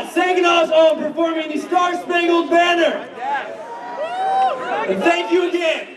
Saginaw's on performing the Star-Spangled Banner. And thank you again.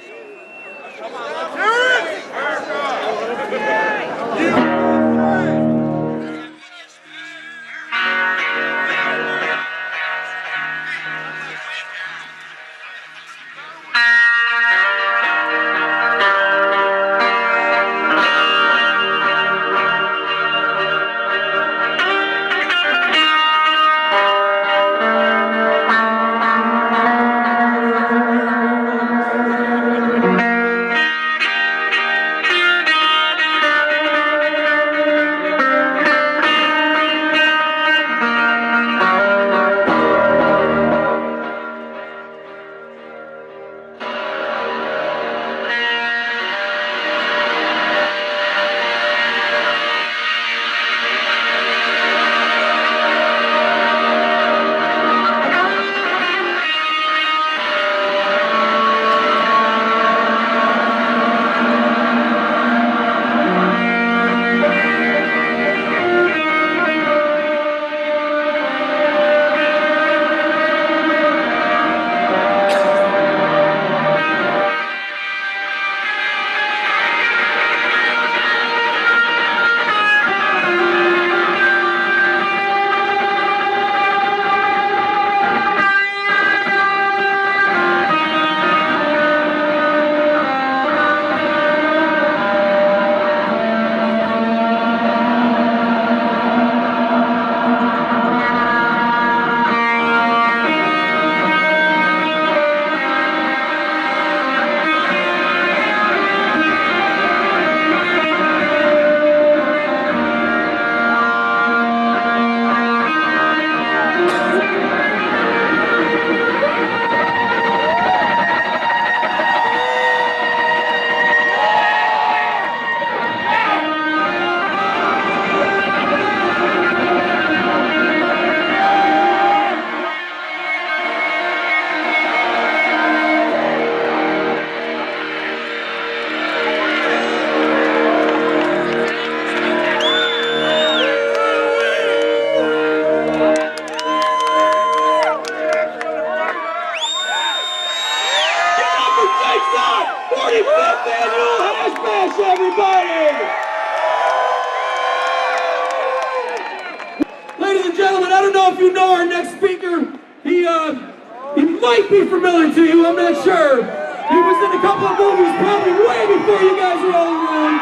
Ladies and gentlemen, I don't know if you know our next speaker. He might be familiar to you, I'm not sure. He was in a couple of movies probably way before you guys were all around.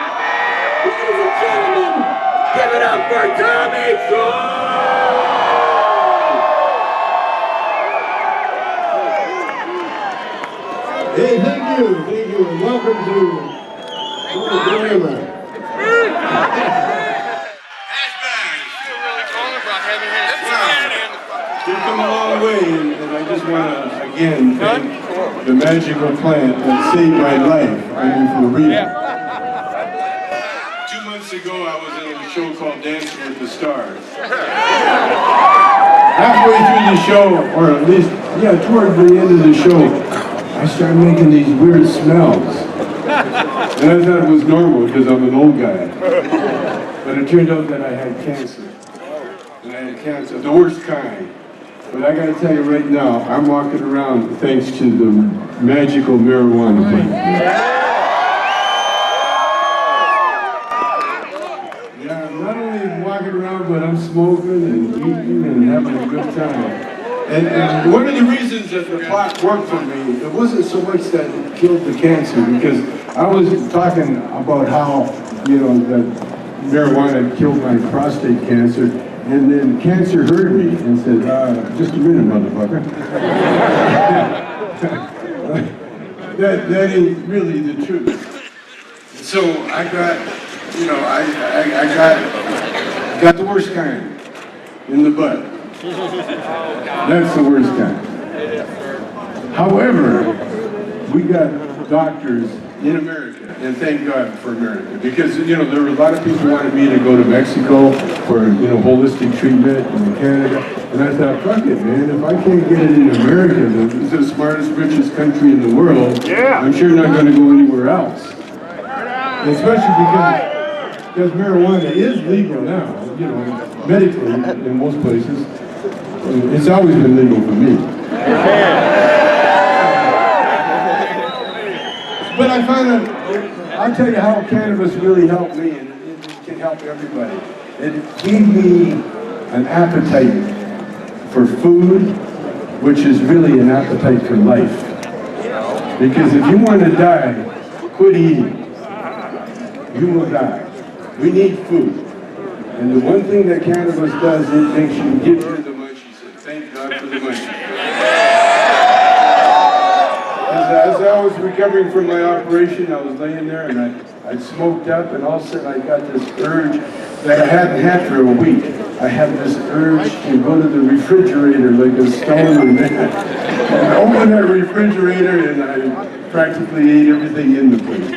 Ladies and gentlemen, give it up for Tommy Chong! Hey, thank you, and welcome to You've come a long way, and I just want to, again, thank the magical plant that saved my life. I mean, for real. 2 months ago, I was in a show called Dancing with the Stars. Halfway through the show, or at least, toward the end of the show, I started making these weird smells. And I thought it was normal because I'm an old guy. But it turned out that I had cancer. And I had cancer, the worst kind. But I gotta tell you right now, I'm walking around thanks to the magical marijuana plant. Yeah, I'm not only walking around, but I'm smoking and eating and having a good time. And one of the reasons that the pot worked for me, it wasn't so much that it killed the cancer, because I was talking about how, that marijuana killed my prostate cancer, and then cancer heard me and said, just a minute, motherfucker. that ain't really the truth. So I got, I got the worst kind in the butt. That's the worst kind. However, we got doctors in America, and thank God for America, because there were a lot of people who wanted me to go to Mexico for holistic treatment in Canada, and I thought, fuck it, man, if I can't get it in America, the smartest, richest country in the world, I'm sure not going to go anywhere else. And especially because marijuana is legal now, medically in most places. It's always been legal for me. But I find that, I'll tell you how cannabis really helped me, and it can help everybody. It gave me an appetite for food, which is really an appetite for life. Because if you want to die, quit eating. You will die. We need food. And the one thing that cannabis does, it makes you give you the munchies, and thank God for the munchies. As I was recovering from my operation, I was laying there and I'd smoked up, and all of a sudden I got this urge that I hadn't had for a week. I had this urge to go to the refrigerator like a stone, and I opened that refrigerator and I practically ate everything in the place.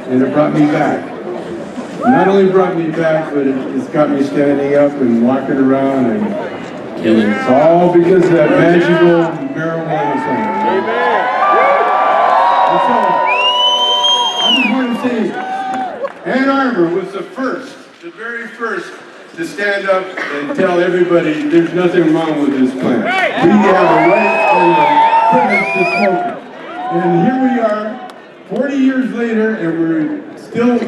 And it brought me back. Not only brought me back, but it's got me standing up and walking around, and it's all because of that magical marijuana thing. Amen. And so, I just want to say, Ann Arbor was the very first to stand up and tell everybody there's nothing wrong with this plant. We have a right and a privilege to smoke it. And here we are, 40 years later, and we're still.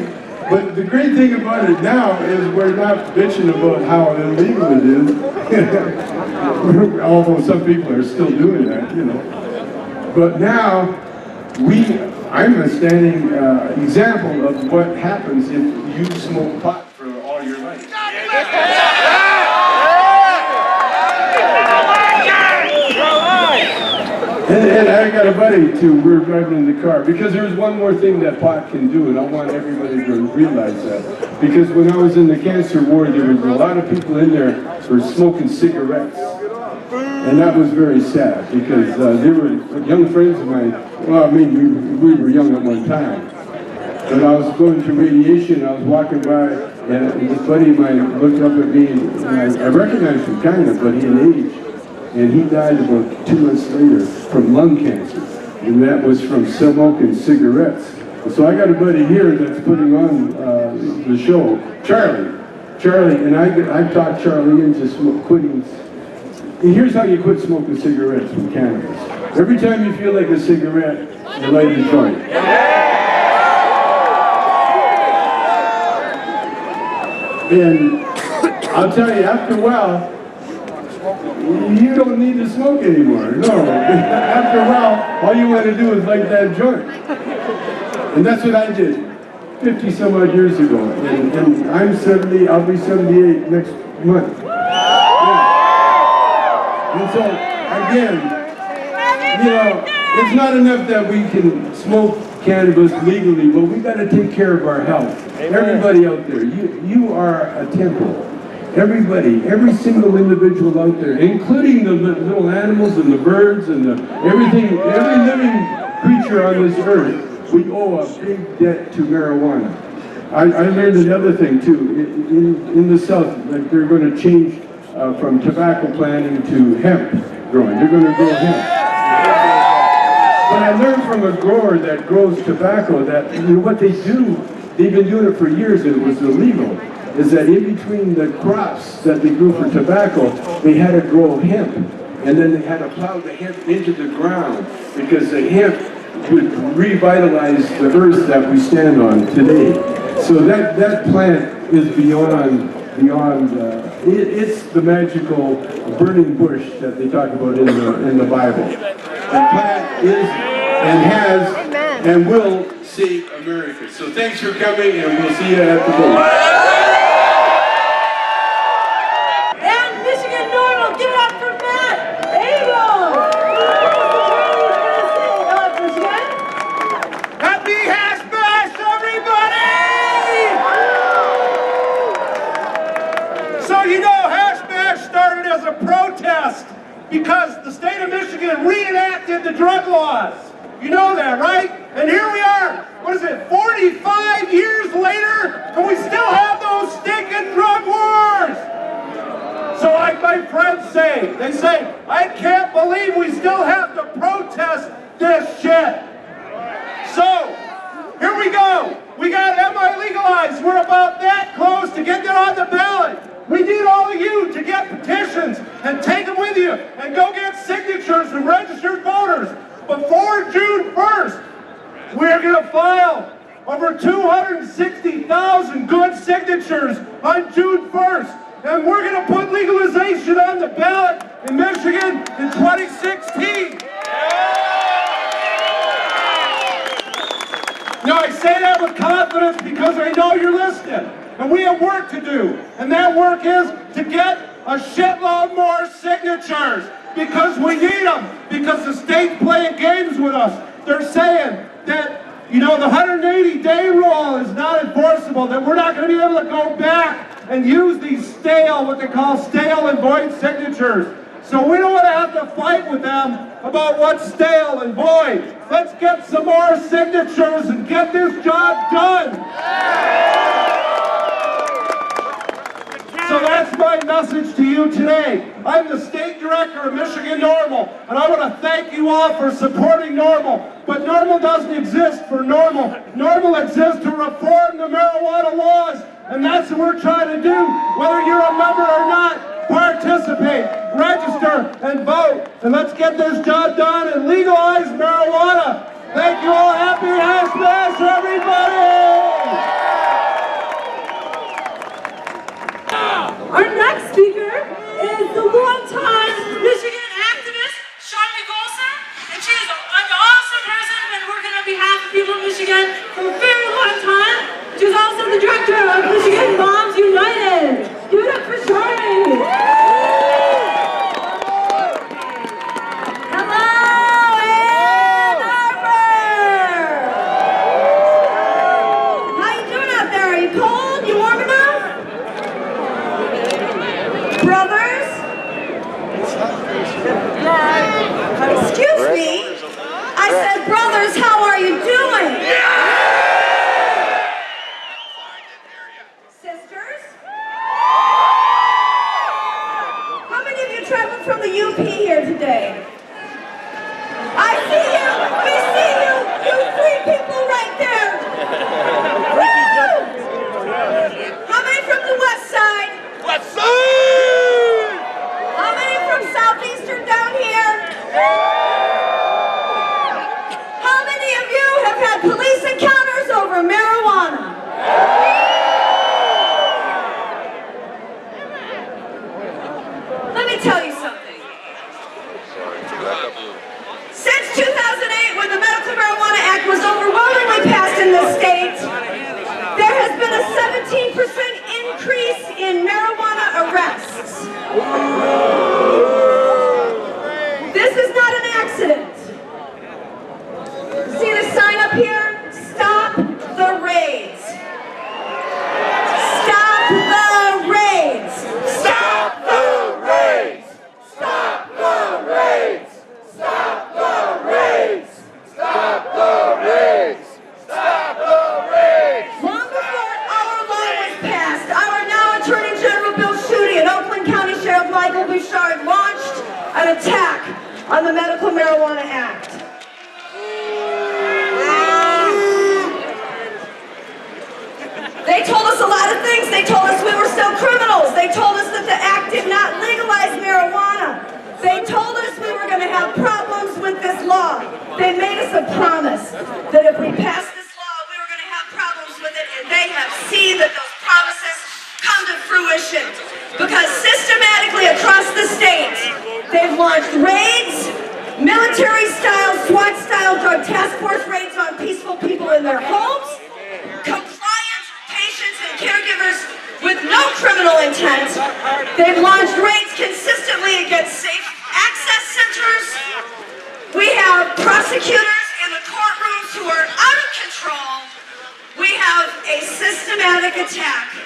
But the great thing about it now is we're not bitching about how illegal it is. Although some people are still doing that, you know. But now, I'm a standing example of what happens if you smoke pot for all your life. And I got a buddy too, we're driving in the car, because there's one more thing that pot can do, and I want everybody to realize that. Because when I was in the cancer ward, there was a lot of people in there who were smoking cigarettes. And that was very sad, because they were young friends of mine. Well, I mean, we were young at one time. But I was going through radiation, I was walking by, and this buddy of mine looked up at me, and I recognized him kind of, but he had aged. And he died about 2 months later from lung cancer. And that was from smoking cigarettes. And so I got a buddy here that's putting on the show, Charlie, and I talked Charlie into quitting. And here's how you quit smoking cigarettes from cannabis. Every time you feel like a cigarette, you light a joint. And I'll tell you, after a while, you don't need to smoke anymore. No. After a while, all you want to do is light that joint. And that's what I did 50 some odd years ago. And I'm 70, I'll be 78 next month. Yeah. And so, again, you know, it's not enough that we can smoke cannabis legally, but we got to take care of our health. Amen. Everybody out there, you are a temple. Everybody, every single individual out there, including the little animals and the birds and everything, every living creature on this earth, we owe a big debt to marijuana. I learned another thing too. In the South, like they're going to change from tobacco planting to hemp growing. They're going to grow hemp. But I learned from a grower that grows tobacco that what they do, they've been doing it for years and it was illegal, is that in between the crops that they grew for tobacco, they had to grow hemp. And then they had to plow the hemp into the ground because the hemp would revitalize the earth that we stand on today. So that plant is beyond, it's the magical burning bush that they talk about in the Bible. The plant is and has and will save America. So thanks for coming, and we'll see you at the boat. And Michigan NORML, give it up for Matt! Abel! Happy Hash Bash, everybody! So you know, Hash Bash started as a protest because the state of Michigan reenacted the drug laws. You know that, right? And here we are, what is it, 45 years later, and we still have those stinking drug wars! So like my friends say, they say, I can't believe we still have to protest this shit. So, here we go. We got MI legalized. We're about that close to getting it on the ballot. We need all of you to get petitions 100,000 good signatures on June 1st. And we're going to put legalization on the ballot in Michigan in 2016. Now, I say that with confidence because I know you're listening. And we have work to do. And that work is to get a shitload more signatures. Because we need them. Because the state's playing games with us. They're saying that, you know, the 180-day rule is not enforceable, that we're not going to be able to go back and use these stale, what they call stale and void signatures. So we don't want to have to fight with them about what's stale and void. Let's get some more signatures and get this job done. So that's my message to you today. I'm the state director of Michigan NORML, and I want to thank you all for supporting NORML. But NORML doesn't exist for normal. NORML exists to reform the marijuana laws, and that's what we're trying to do. Whether you're a member or not, participate, register, and vote. And let's get this job done and legalize marijuana. Thank you all. Happy Hash Bash, everybody! Our next speaker is the longtime Michigan activist, Chong, and she is an awesome person, been working on behalf of people in Michigan for a very long time. She's also the director of Michigan Moms United. Give it up for Charlie. Hello, Ann Arbor. How you doing out there? Are you cold? You warm enough? Brothers? Excuse me? I said, brothers, how are you doing? Sisters? How many of you traveled from the UP here today? I see you! We see you! You three people right there! Woo! How many from the west side? West Side! How many from Southeastern down here? How many of you have had police encounters over marijuana? Let me tell you something. Since 2008, when the Medical Marijuana Act was overwhelmingly passed in this state, there has been a 17% increase in marijuana arrests. This is not an accident. See the sign up here? Stop the raids. Stop the raids. Stop the raids! Stop the raids! Stop the raids! Stop the raids! Stop the raids! Long before our law was passed, our now Attorney General Bill Schuette and Oakland County Sheriff Michael Bouchard launched an attack on the Medical Marijuana Act. They told us a lot of things. They told us we were still criminals. They told us that the act did not legalize marijuana. They told us we were going to have problems with this law. They made us a promise that if we passed this law, we were going to have problems with it, and they have seen that those promises come to fruition. Because systematically across the state, they've launched raids, military-style, SWAT-style drug task force raids on peaceful people in their homes, compliant patients and caregivers with no criminal intent. They've launched raids consistently against safe access centers. We have prosecutors in the courtrooms who are out of control. We have a systematic attack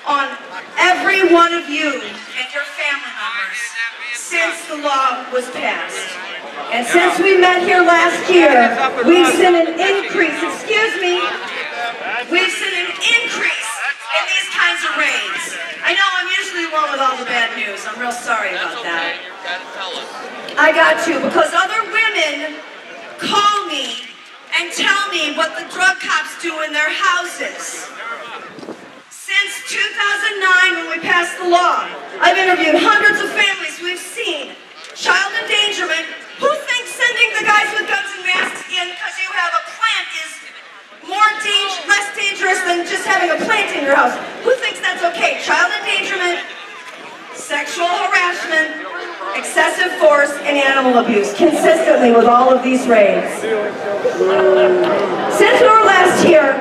on every one of you and your family members since the law was passed. And since we met here last year, we've seen an increase, we've seen an increase in these kinds of raids. I know I'm usually the one with all the bad news. I'm real sorry about that. I got you, because other women call me and tell me what the drug cops do in their houses. Since 2009, when we passed the law, I've interviewed hundreds of families we've seen child endangerment. Who thinks sending the guys with guns and masks in because you have a plant is less dangerous than just just having a plant in your house. Who thinks that's okay? Child endangerment, sexual harassment, excessive force, and animal abuse, consistently with all of these raids. Since we were last here,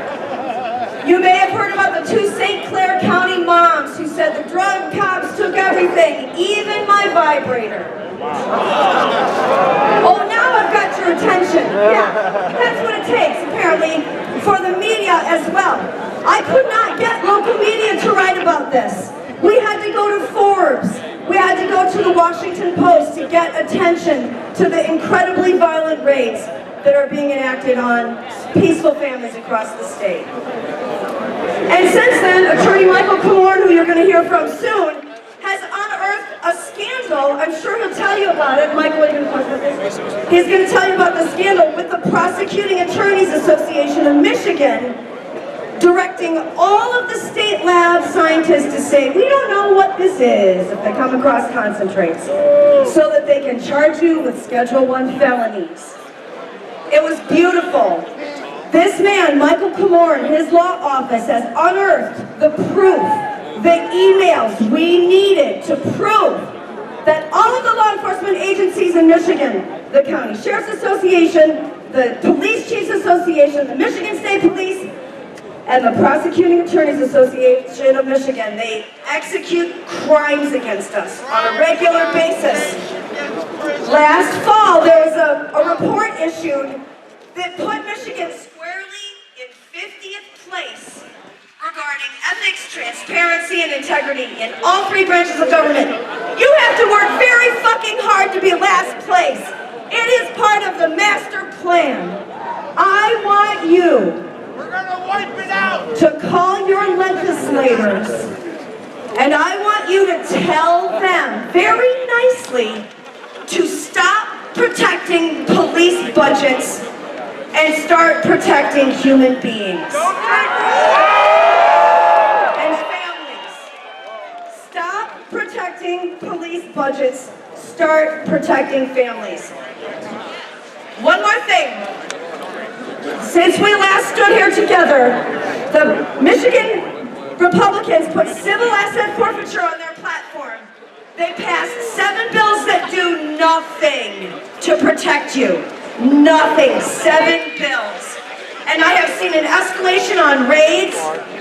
you may have heard about the 2 St. Clair County moms who said the drug cops took everything, even my vibrator. Oh, now I've got your attention. Yeah, that's what it takes, apparently, for the media as well. I could not get local media to write about this. We had to go to Forbes. We had to go to the Washington Post to get attention to the incredibly violent raids that are being enacted on peaceful families across the state. And since then, Attorney Michael Comorn, who you're going to hear from soon, has unearthed a scandal. I'm sure he'll tell you about it. Michael, are you going to talk about this? He's going to tell you about the scandal with the Prosecuting Attorneys Association of Michigan, directing all of the state lab scientists to say, we don't know what this is if they come across concentrates, so that they can charge you with Schedule I felonies. It was beautiful. This man, Michael Comorn, his law office has unearthed the proof, the emails we needed to prove that all of the law enforcement agencies in Michigan, the County Sheriff's Association, the Police Chiefs Association, the Michigan State Police, and the Prosecuting Attorneys Association of Michigan, they execute crimes against us on a regular basis. Last fall, there was a report issued that put Michigan squarely in 50th place regarding ethics, transparency, and integrity in all 3 branches of government. You have to work very fucking hard to be last place. It is part of the master plan. I want you to call your legislators, and I want you to tell them very nicely to stop protecting police budgets and start protecting human beings. And families. Stop protecting police budgets, start protecting families. One more thing. Since we last stood here together, the Michigan Republicans put civil asset forfeiture on their platform. They passed 7 bills that do nothing to protect you. Nothing. 7 bills. And I have seen an escalation on raids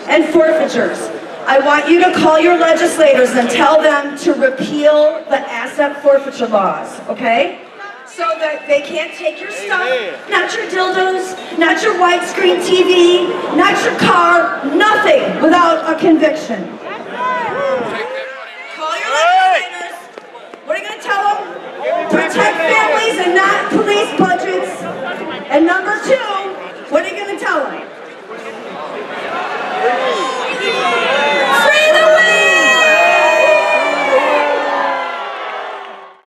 and forfeitures. I want you to call your legislators and tell them to repeal the asset forfeiture laws, okay? So that they can't take your stuff, not your dildos, not your widescreen TV, not your car, nothing without a conviction.